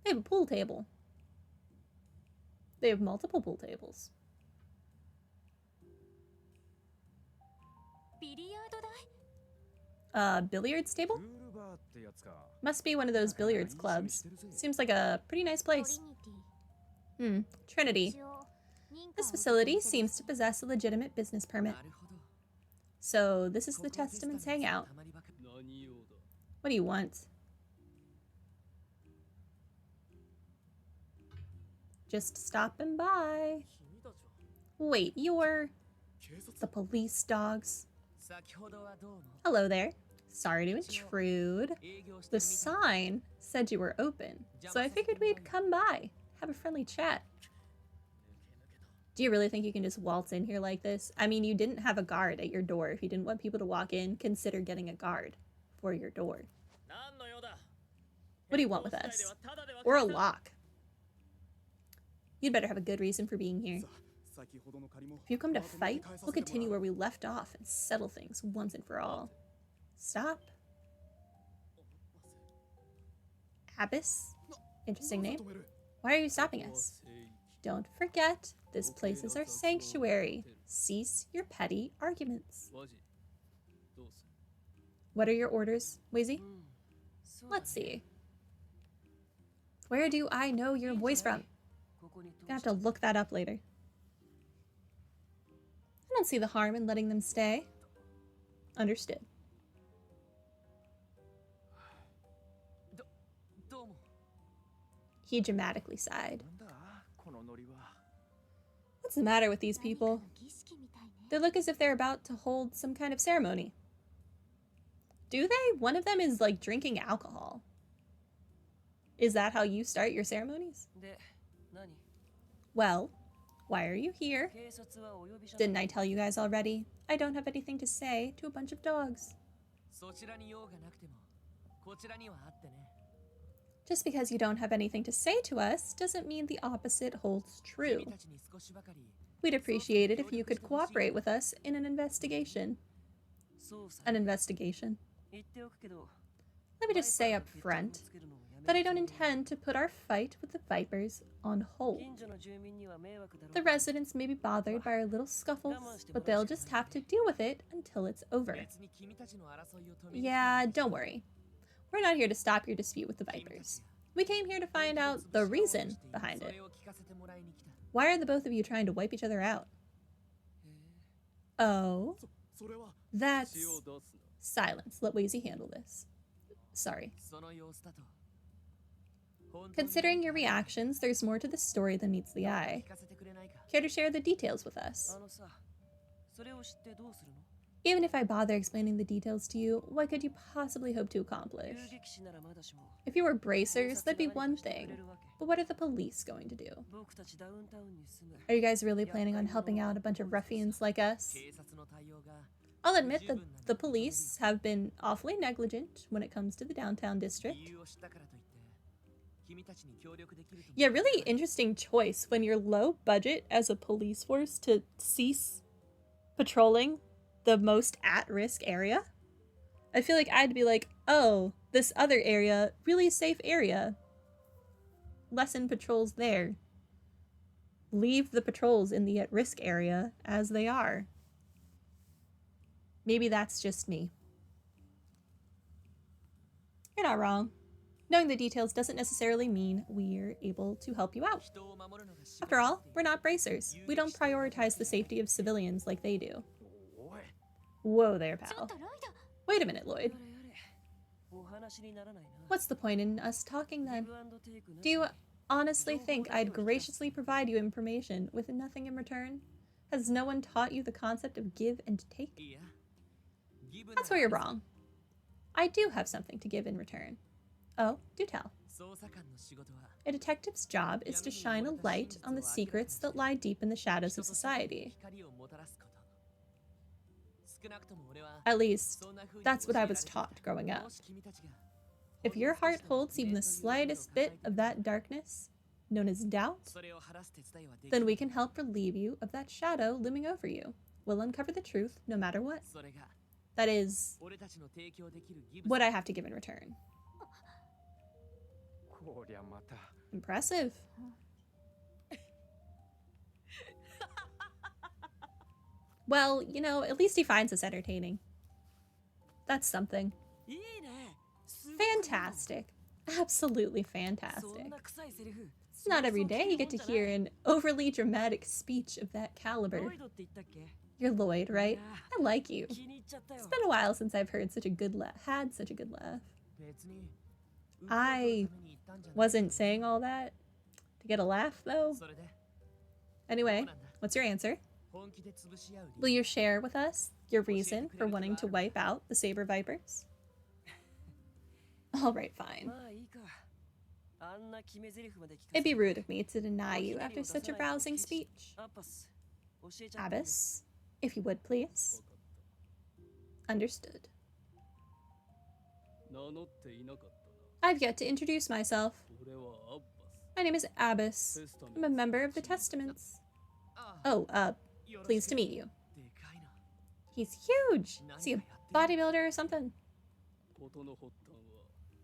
They have a pool table. They have multiple pool tables. Billiards table? Must be one of those billiards clubs. Seems like a pretty nice place. Trinity. This facility seems to possess a legitimate business permit. So this is the Testament's hangout. What do you want? Just stopping by. Wait, you're the police dogs. Hello there. Sorry to intrude. The sign said you were open, so I figured we'd come by, have a friendly chat. Do you really think you can just waltz in here like this? I mean, you didn't have a guard at your door. If you didn't want people to walk in, consider getting a guard for your door. What do you want with us? Or a lock? You'd better have a good reason for being here. If you come to fight, we'll continue where we left off and settle things once and for all. Stop. Abbess? Interesting name. Why are you stopping us? Don't forget, this place is our sanctuary. Cease your petty arguments. What are your orders, Wheezy? Let's see. Where do I know your voice from? Gonna have to look that up later. I don't see the harm in letting them stay. Understood. He dramatically sighed. What's the matter with these people? They look as if they're about to hold some kind of ceremony. Do they? One of them is like drinking alcohol. Is that how you start your ceremonies? Well, why are you here? Didn't I tell you guys already? I don't have anything to say to a bunch of dogs. Just because you don't have anything to say to us doesn't mean the opposite holds true. We'd appreciate it if you could cooperate with us in an investigation. An investigation? Let me just say up front that I don't intend to put our fight with the Vipers on hold. The residents may be bothered by our little scuffles, but they'll just have to deal with it until it's over. Yeah, don't worry. We're not here to stop your dispute with the Vipers. We came here to find out the reason behind it. Why are the both of you trying to wipe each other out? Oh, that's... Silence. Let Wheezy handle this. Sorry. Considering your reactions, there's more to the story than meets the eye. Care to share the details with us? Even if I bother explaining the details to you, what could you possibly hope to accomplish? If you were bracers, that'd be one thing. But what are the police going to do? Are you guys really planning on helping out a bunch of ruffians like us? I'll admit that the police have been awfully negligent when it comes to the downtown district. Yeah, really interesting choice when you're low budget as a police force to cease patrolling the most at-risk area. I feel like I'd be like, oh, this other area, really safe area. Lessen patrols there. Leave the patrols in the at-risk area as they are. Maybe that's just me. You're not wrong. Knowing the details doesn't necessarily mean we're able to help you out. After all, we're not bracers. We don't prioritize the safety of civilians like they do. Whoa there, pal. Wait a minute, Lloyd. What's the point in us talking then? Do you honestly think I'd graciously provide you information with nothing in return? Has no one taught you the concept of give and take? That's where you're wrong. I do have something to give in return. Oh, do tell. A detective's job is to shine a light on the secrets that lie deep in the shadows of society. At least, that's what I was taught growing up. If your heart holds even the slightest bit of that darkness, known as doubt, then we can help relieve you of that shadow looming over you. We'll uncover the truth no matter what. That is what I have to give in return. Impressive. Well, you know, at least he finds us entertaining. That's something. Fantastic. Absolutely fantastic. It's not every day you get to hear an overly dramatic speech of that caliber. You're Lloyd, right? I like you. It's been a while since I've heard such a good had such a good laugh. I wasn't saying all that to get a laugh, though. Anyway, what's your answer? Will you share with us your reason for wanting to wipe out the Saber Vipers? Alright, fine. It'd be rude of me to deny you after such a rousing speech. Abbas, if you would, please. Understood. I've yet to introduce myself. My name is Abbas. I'm a member of the Testaments. Oh, pleased to meet you. He's huge! Is he a bodybuilder or something?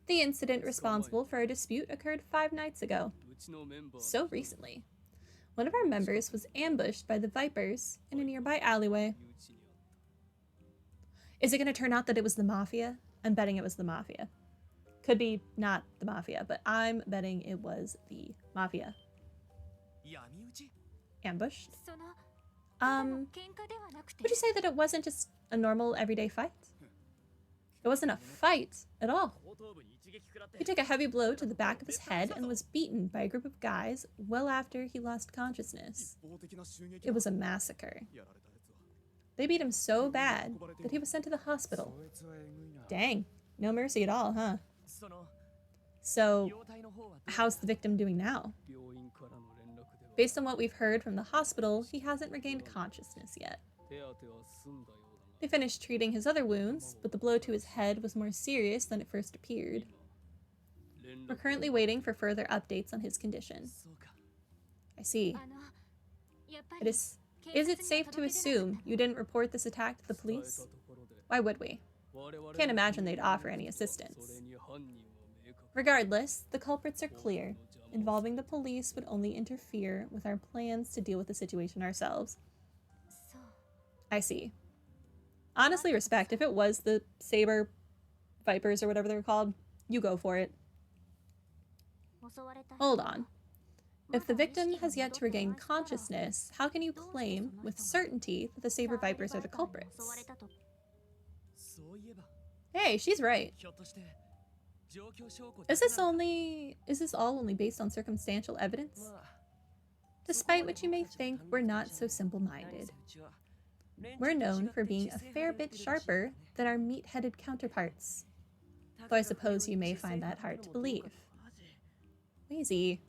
The incident responsible for our dispute occurred 5 nights ago. So recently. One of our members was ambushed by the Vipers in a nearby alleyway. Is it going to turn out that it was the Mafia? I'm betting it was the Mafia. Could be not the Mafia, but I'm betting it was the Mafia. Ambushed? Would you say that it wasn't just a normal everyday fight? It wasn't a fight at all. He took a heavy blow to the back of his head and was beaten by a group of guys well after he lost consciousness. It was a massacre. They beat him so bad that he was sent to the hospital. Dang, no mercy at all, huh? So, how's the victim doing now? Based on what we've heard from the hospital, he hasn't regained consciousness yet. They finished treating his other wounds, but the blow to his head was more serious than it first appeared. We're currently waiting for further updates on his condition. I see. Is it safe to assume you didn't report this attack to the police? Why would we? Can't imagine they'd offer any assistance. Regardless, the culprits are clear. Involving the police would only interfere with our plans to deal with the situation ourselves. I see. Honestly, respect. If it was the Saber Vipers or whatever they're called, you go for it. Hold on. If the victim has yet to regain consciousness, how can you claim with certainty that the Saber Vipers are the culprits? Hey, she's right. Is this all only based on circumstantial evidence? Despite what you may think, we're not so simple-minded. We're known for being a fair bit sharper than our meat-headed counterparts. Though I suppose you may find that hard to believe. Easy.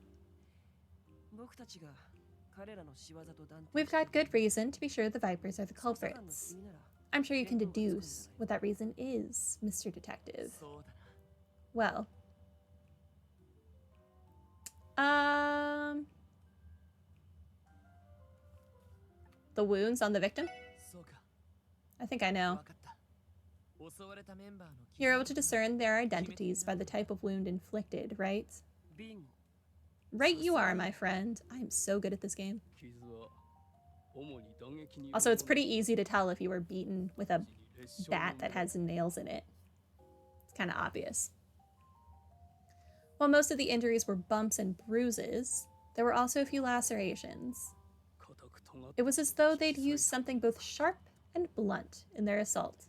We've got good reason to be sure the Vipers are the culprits. I'm sure you can deduce what that reason is, Mr. Detective. Well. The wounds on the victim? I think I know. You're able to discern their identities by the type of wound inflicted, right? Right you are, my friend. I am so good at this game. Also, it's pretty easy to tell if you were beaten with a bat that has nails in it. It's kind of obvious. While most of the injuries were bumps and bruises, there were also a few lacerations. It was as though they'd used something both sharp and blunt in their assault.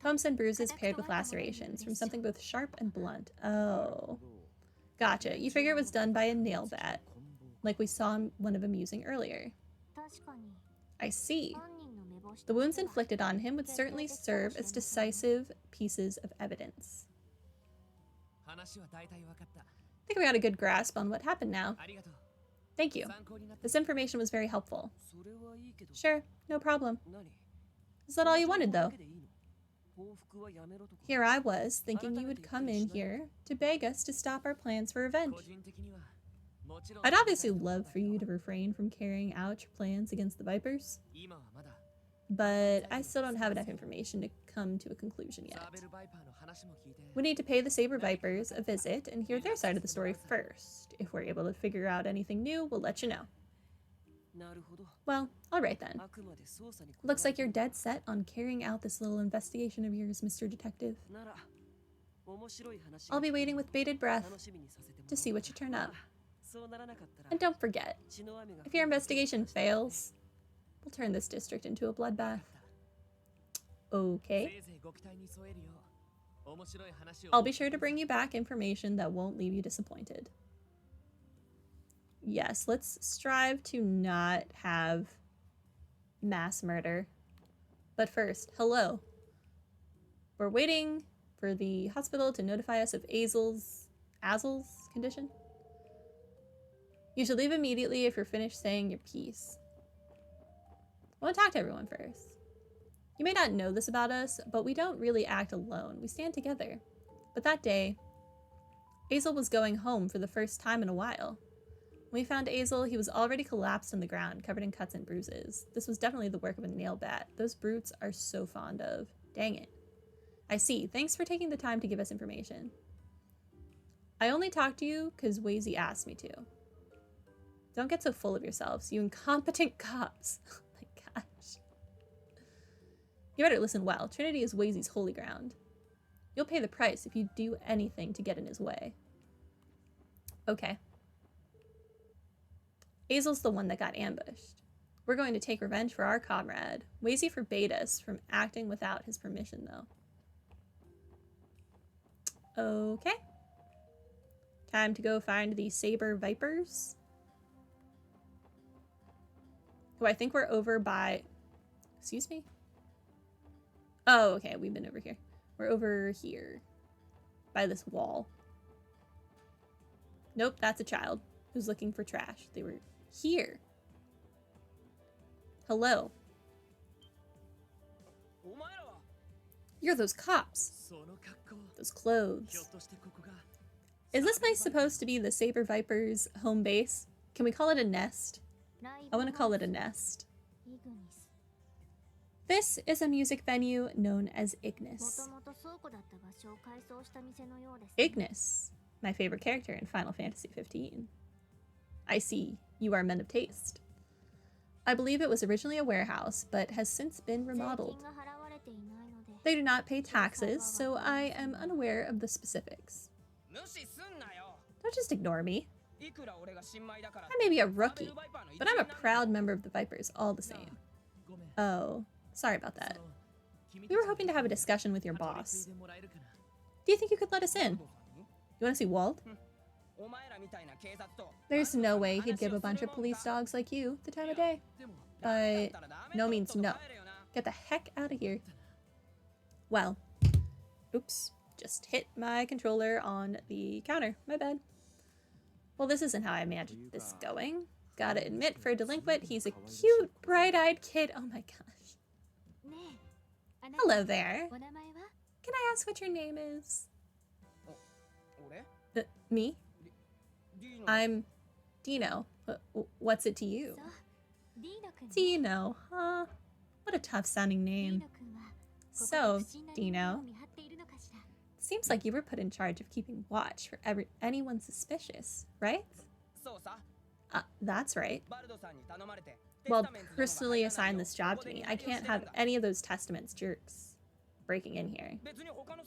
Bumps and bruises paired with lacerations from something both sharp and blunt. Oh. Gotcha. You figure it was done by a nail bat, like we saw one of them using earlier. I see. The wounds inflicted on him would certainly serve as decisive pieces of evidence. I think we got a good grasp on what happened now. Thank you. This information was very helpful. Sure, no problem. Is that all you wanted, though? Here I was, thinking you would come in here to beg us to stop our plans for revenge. I'd obviously love for you to refrain from carrying out your plans against the Vipers. but I still don't have enough information to come to a conclusion yet. We need to pay the Saber Vipers a visit and hear their side of the story first. If we're able to figure out anything new, we'll let you know. Well, alright then. Looks like you're dead set on carrying out this little investigation of yours, Mr. Detective. I'll be waiting with bated breath to see what you turn up. And don't forget, if your investigation fails, we'll turn this district into a bloodbath. Okay. I'll be sure to bring you back information that won't leave you disappointed. Yes, let's strive to not have mass murder. But first, hello. We're waiting for the hospital to notify us of Azel's condition. You should leave immediately if you're finished saying your piece. I want to talk to everyone first. You may not know this about us, but we don't really act alone. We stand together. But that day, Azel was going home for the first time in a while. When we found Azel, he was already collapsed on the ground, covered in cuts and bruises. This was definitely the work of a nail bat. Those brutes are so fond of. Dang it. I see. Thanks for taking the time to give us information. I only talked to you because Wazy asked me to. Don't get so full of yourselves, you incompetent cops. Oh my gosh. You better listen well. Trinity is Wazy's holy ground. You'll pay the price if you do anything to get in his way. Okay. Azel's the one that got ambushed. We're going to take revenge for our comrade. Wazy forbade us from acting without his permission, though. Okay. Time to go find the Saber Vipers. Who I think we're over by... Excuse me? Oh, okay. We've been over here. We're over here. By this wall. Nope, that's a child who's looking for trash. They were here. Hello. You're those cops. Those clothes. Is this place supposed to be the Saber Vipers' home base? Can we call it a nest? I want to call it a nest. This is a music venue known as Ignis. Ignis, my favorite character in Final Fantasy XV. I see, you are men of taste. I believe it was originally a warehouse, but has since been remodeled. They do not pay taxes, so I am unaware of the specifics. Don't just ignore me. I may be a rookie, but I'm a proud member of the Vipers all the same. Oh, sorry about that. We were hoping to have a discussion with your boss. Do you think you could let us in? You want to see Walt? There's no way he'd give a bunch of police dogs like you the time of day. But no means no. Get the heck out of here. Well, oops, just hit my controller on the counter. My bad. Well, this isn't how I imagined this going. Gotta admit, for a delinquent, he's a cute, bright-eyed kid. Oh my gosh. Hello there. Can I ask what your name is? Me? I'm Dino. What's it to you? Dino, huh? What a tough-sounding name. So, Dino, seems like you were put in charge of keeping watch for anyone suspicious, right? That's right. Walt personally assigned this job to me. I can't have any of those Testaments jerks breaking in here.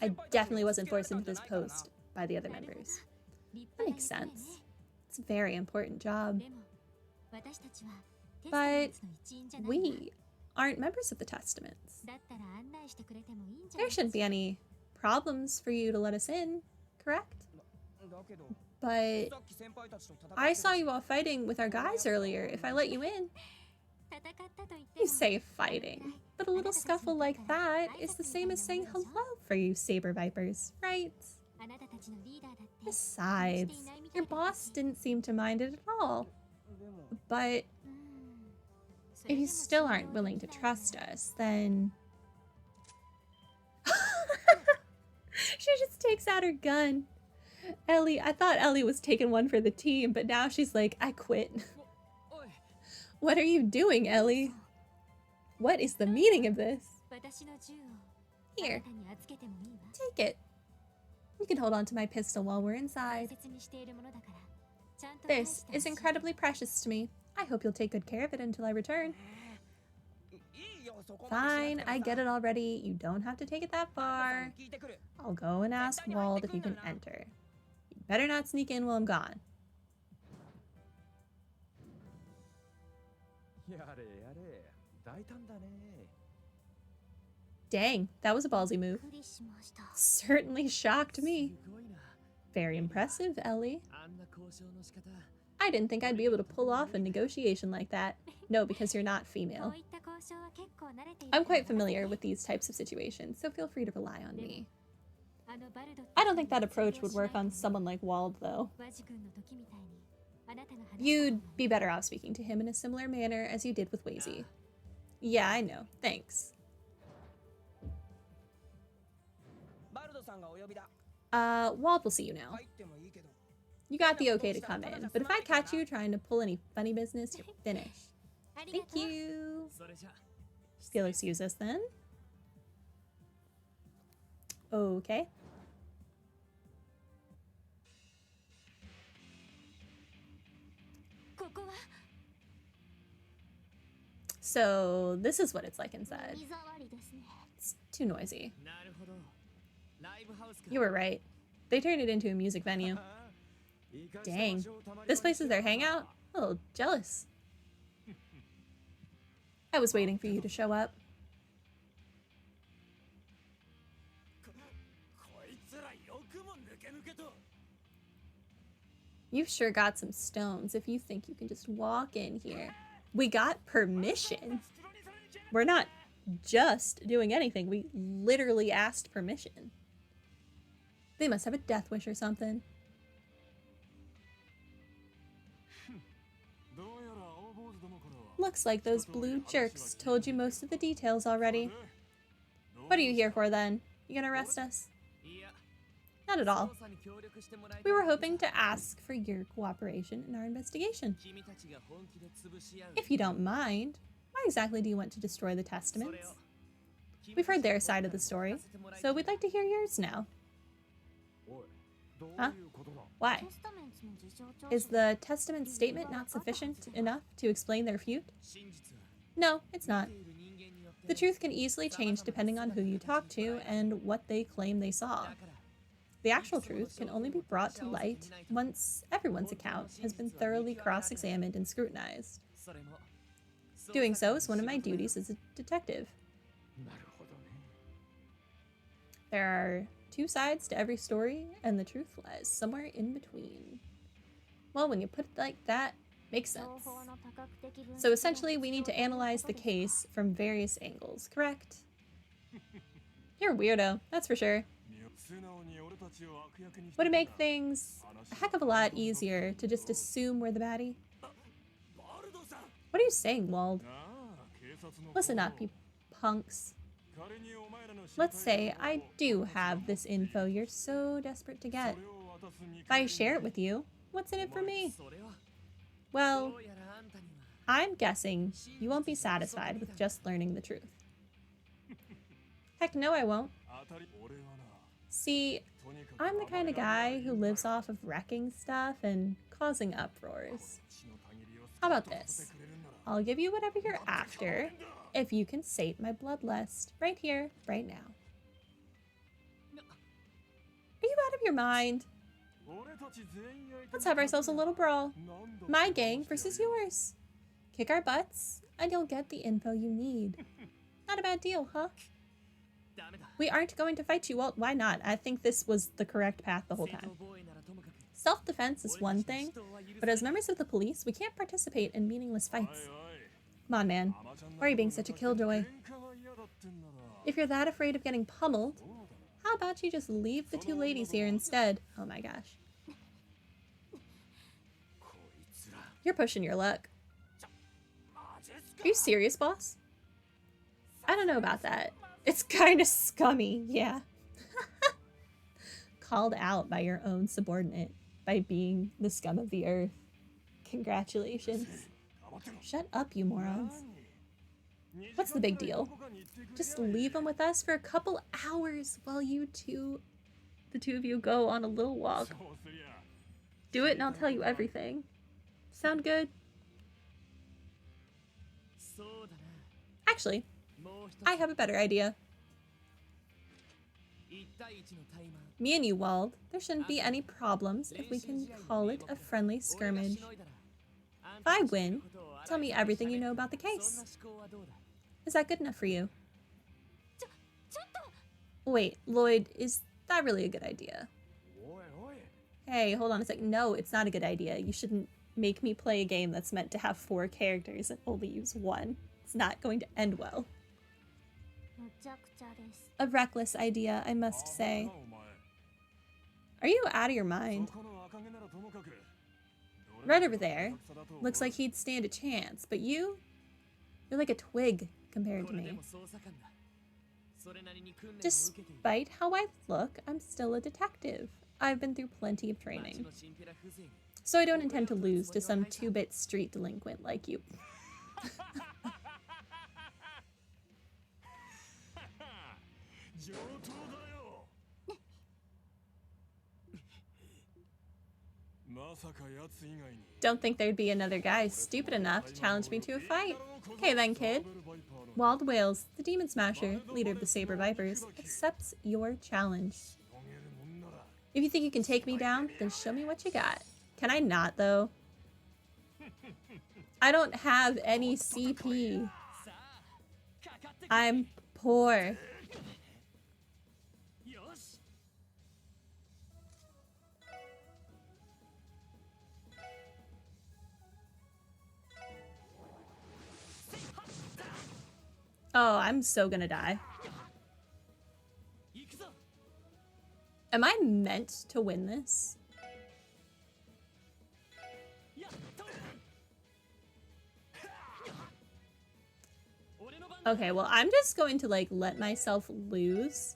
I definitely wasn't forced into this post by the other members. That makes sense. It's a very important job. But we aren't members of the Testaments. There shouldn't be any problems for you to let us in, correct? But I saw you all fighting with our guys earlier. If I let you in... You say fighting, but a little scuffle like that is the same as saying hello for you Saber Vipers, right? Besides, your boss didn't seem to mind it at all. But if you still aren't willing to trust us, then... She just takes out her gun. Ellie, I thought Ellie was taking one for the team, but now she's like, I quit. What are you doing, Ellie? What is the meaning of this? Here, take it. You can hold on to my pistol while we're inside. This is incredibly precious to me. I hope you'll take good care of it until I return. Fine, I get it already. You don't have to take it that far. I'll go and ask Wald if you can enter. You better not sneak in while I'm gone. Dang, that was a ballsy move. Certainly shocked me. Very impressive, Ellie. I didn't think I'd be able to pull off a negotiation like that. No, because you're not female. I'm quite familiar with these types of situations, so feel free to rely on me. I don't think that approach would work on someone like Wald, though. You'd be better off speaking to him in a similar manner as you did with Wazy. Yeah, I know. Thanks. Wald will see you now. You got the okay to come in, but if I catch you trying to pull any funny business, you're finished. Thank you. You'll excuse us then. Okay. So this is what it's like inside. It's too noisy. You were right. They turned it into a music venue. Dang. This place is their hangout? A little jealous. I was waiting for you to show up. You've sure got some stones if you think you can just walk in here. We got permission. We're not just doing anything. We literally asked permission. They must have a death wish or something. Looks like those blue jerks told you most of the details already. What are you here for then? You gonna arrest us? Not at all. We were hoping to ask for your cooperation in our investigation. If you don't mind, why exactly do you want to destroy the testaments? We've heard their side of the story, so we'd like to hear yours now. Huh? Why? Is the testament statement not sufficient enough to explain their feud? No, it's not. The truth can easily change depending on who you talk to and what they claim they saw. The actual truth can only be brought to light once everyone's account has been thoroughly cross-examined and scrutinized. Doing so is one of my duties as a detective. There are two sides to every story, and the truth lies somewhere in between. Well, when you put it like that, makes sense. So essentially, we need to analyze the case from various angles, correct? You're a weirdo, that's for sure. Would it make things a heck of a lot easier to just assume we're the baddie? What are you saying, Wald? Listen up, you punks. Let's say I do have this info you're so desperate to get. If I share it with you, what's in it for me? Well, I'm guessing you won't be satisfied with just learning the truth. Heck no, I won't. See, I'm the kind of guy who lives off of wrecking stuff and causing uproars. How about this? I'll give you whatever you're after if you can sate my bloodlust right here, right now. Are you out of your mind? Let's have ourselves a little brawl. My gang versus yours. Kick our butts, and you'll get the info you need. Not a bad deal, huh? We aren't going to fight you, Walt. Why not? I think this was the correct path the whole time. Self-defense is one thing, but as members of the police, we can't participate in meaningless fights. Come on, man. Why are you being such a killjoy? If you're that afraid of getting pummeled, how about you just leave the two ladies here instead? Oh my gosh. You're pushing your luck. Are you serious, boss? I don't know about that. It's kind of scummy, yeah. Called out by your own subordinate by being the scum of the earth. Congratulations. Shut up, you morons. What's the big deal? Just leave him with us for a couple hours while the two of you go on a little walk. Do it and I'll tell you everything. Sound good? Actually, I have a better idea. Me and you, Wald, there shouldn't be any problems if we can call it a friendly skirmish. If I win, tell me everything you know about the case. Is that good enough for you? Wait, Lloyd, is that really a good idea? Hey, hold on a sec. No, it's not a good idea. You shouldn't make me play a game that's meant to have 4 characters and only use 1. It's not going to end well. A reckless idea, I must say. Are you out of your mind? Right over there. Looks like he'd stand a chance, but you're like a twig compared to me. Despite how I look, I'm still a detective. I've been through plenty of training. So I don't intend to lose to some 2-bit street delinquent like you. Don't think there'd be another guy stupid enough to challenge me to a fight. Okay then, kid. Wald Wales, the Demon Smasher, leader of the Saber Vipers, accepts your challenge. If you think you can take me down, then show me what you got. Can I not, though? I don't have any CP. I'm poor. Oh, I'm so gonna die. Am I meant to win this? Okay, well, I'm just going to, like, let myself lose.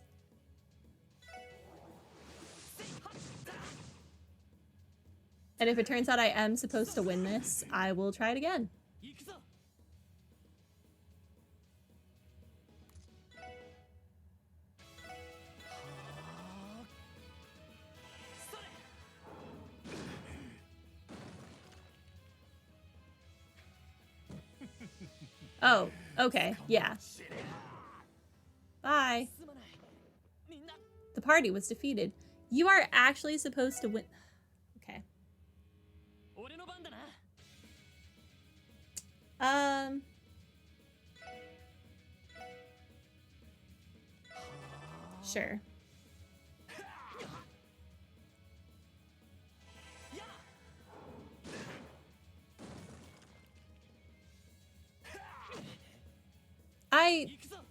And if it turns out I am supposed to win this, I will try it again. Oh, okay, yeah. Bye. The party was defeated. You are actually supposed to win. Okay. Sure.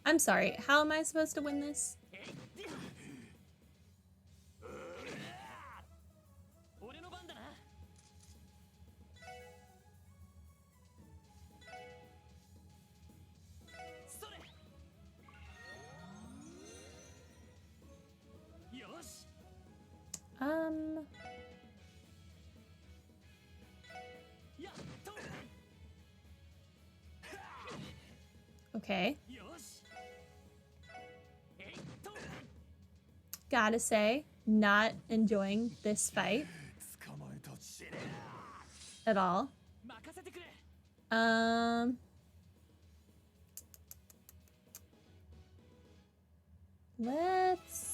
I'm sorry. How am I supposed to win this? Okay. Gotta say, not enjoying this fight at all. Let's...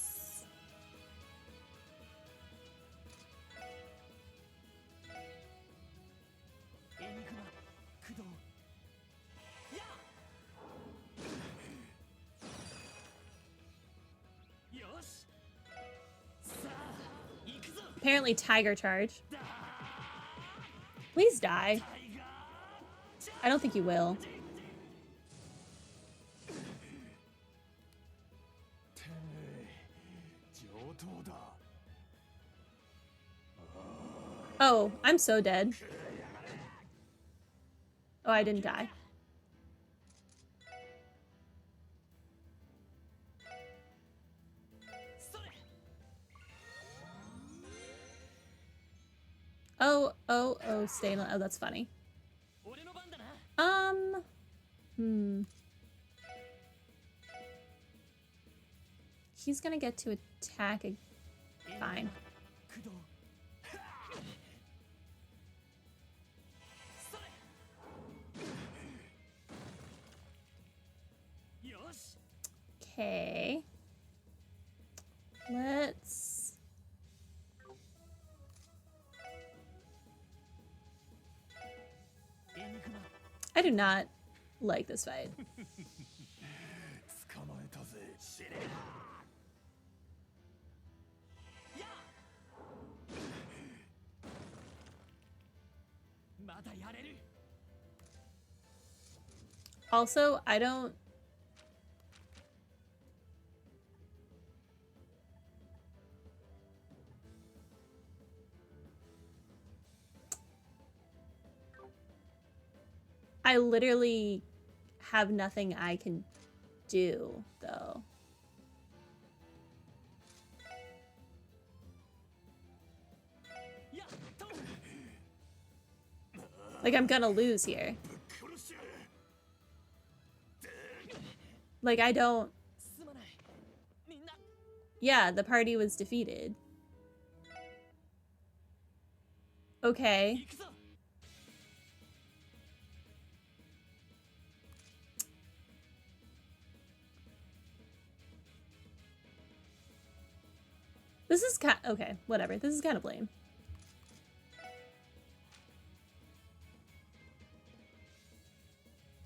Apparently Tiger Charge. Please die. I don't think you will. Oh, I'm so dead. Oh, I didn't die. Oh, stay. Oh, that's funny. He's gonna get to attack. Fine. Okay. Let's... I do not like this fight. Also, I don't... I literally have nothing I can do, though. Like, I'm gonna lose here. Like, I don't... Yeah, the party was defeated. Okay. This is kind... Okay, whatever. This is kind of lame.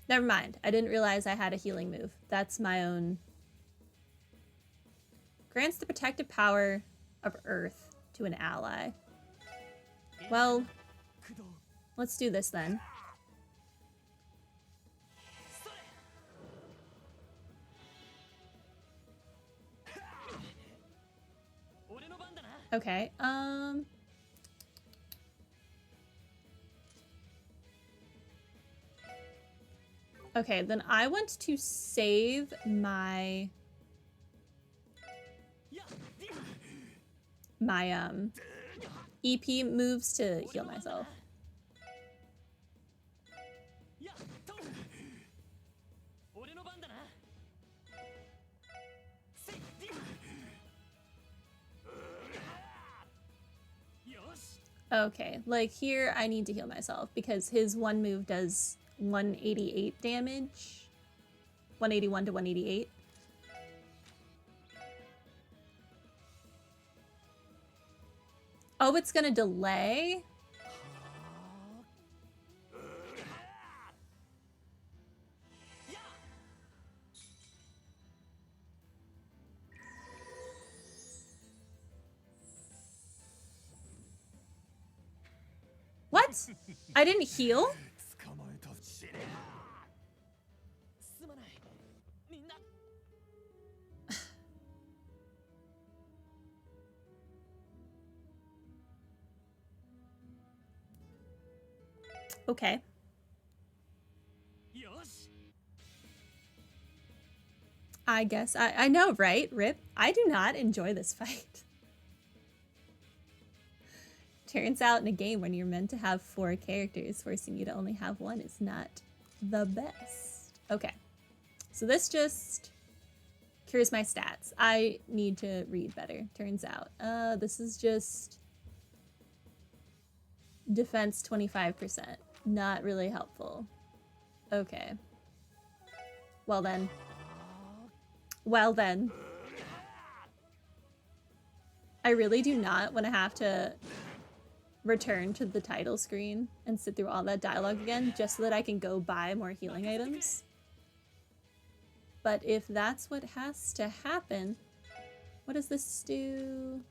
Never mind. I didn't realize I had a healing move. That's my own... Grants the protective power of Earth to an ally. Well, let's do this then. Okay, okay, then I want to save my... EP moves to heal myself. Okay, like here I need to heal myself because his one move does 188 damage. 181 to 188. Oh, it's gonna delay? What? I didn't heal? Okay. I guess. I know, right? Rip. I do not enjoy this fight. Turns out in a game when you're meant to have 4 characters, forcing you to only have 1 is not the best. Okay. So this just cures my stats. I need to read better, turns out. This is just defense 25%. Not really helpful. Okay. Well then. Well then. I really do not want to have to return to the title screen and sit through all that dialogue again just so that I can go buy more healing items. But if that's what has to happen, what does this do?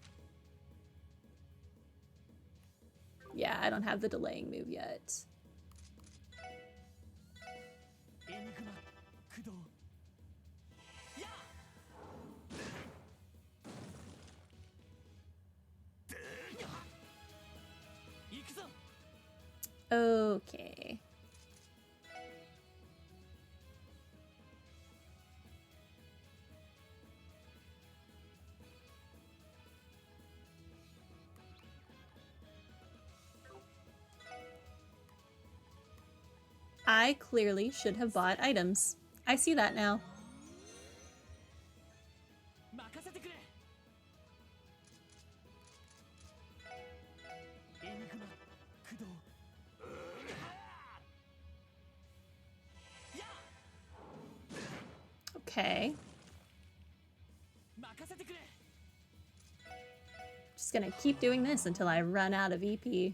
Yeah, I don't have the delaying move yet. Okay. I clearly should have bought items. I see that now. Okay. Just gonna keep doing this until I run out of EP.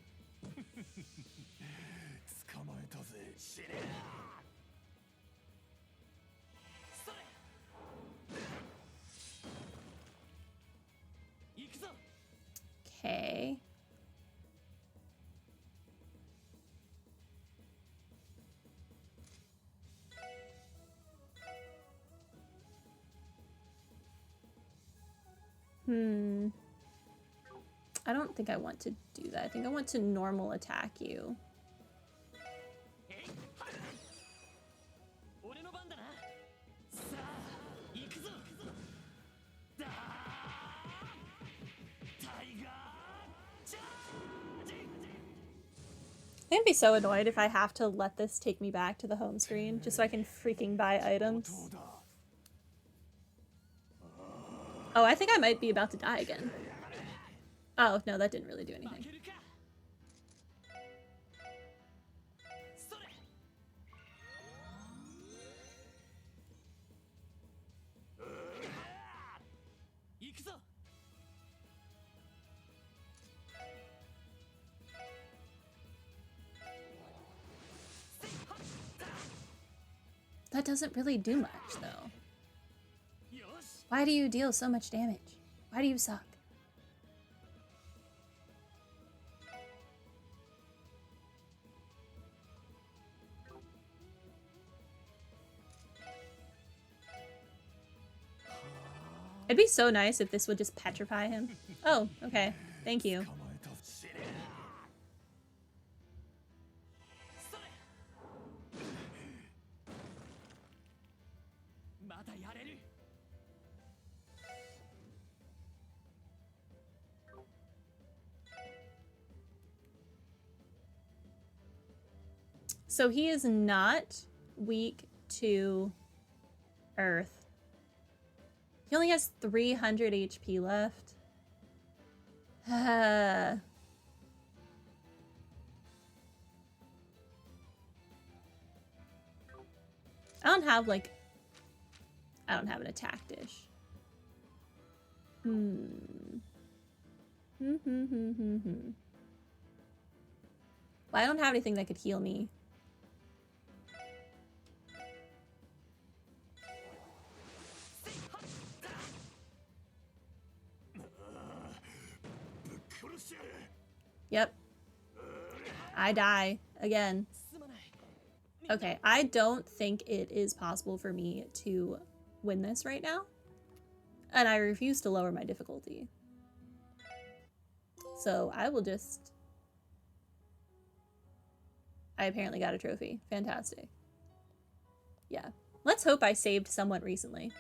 Okay. I don't think I want to do that. I think I want to normal attack you. I'd be so annoyed if I have to let this take me back to the home screen just so I can freaking buy items. Oh, I think I might be about to die again. Oh, no, that didn't really do anything. That doesn't really do much, though. Why do you deal so much damage? Why do you suck? It'd be so nice if this would just petrify him. Oh, okay. Thank you. So he is not weak to Earth. He only has 300 HP left. I don't have, like... I don't have an attack dish. Well, I don't have anything that could heal me. Yep. I die again. Okay, I don't think it is possible for me to win this right now. And I refuse to lower my difficulty. So I will just... I apparently got a trophy. Fantastic. Yeah. Let's hope I saved somewhat recently.